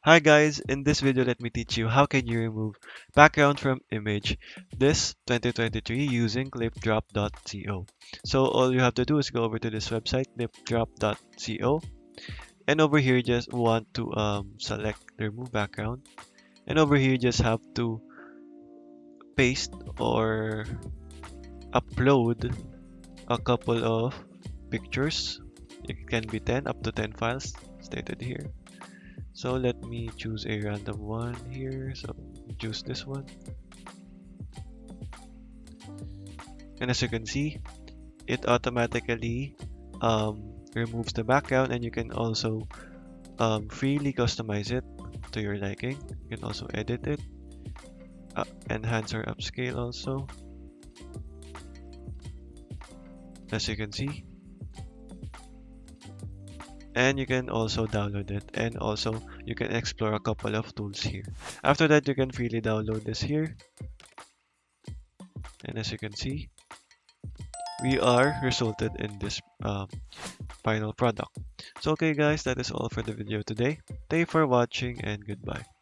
Hi guys, in this video let me teach you how can you remove background from image this 2023 using clipdrop.co. So all you have to do is go over to this website clipdrop.co, and over here you just want to select the remove background, and over here you just have to paste or upload a couple of pictures. It can be 10 up to 10 files stated here. So let me choose a random one here. So choose this one. And as you can see, it automatically removes the background, and you can also freely customize it to your liking. You can also edit it, enhance or upscale also, as you can see. And you can also download it, and also you can explore a couple of tools here. After that, you can freely download this here. And as you can see, we are resulted in this final product. So okay guys, that is all for the video today. Thank you for watching and goodbye.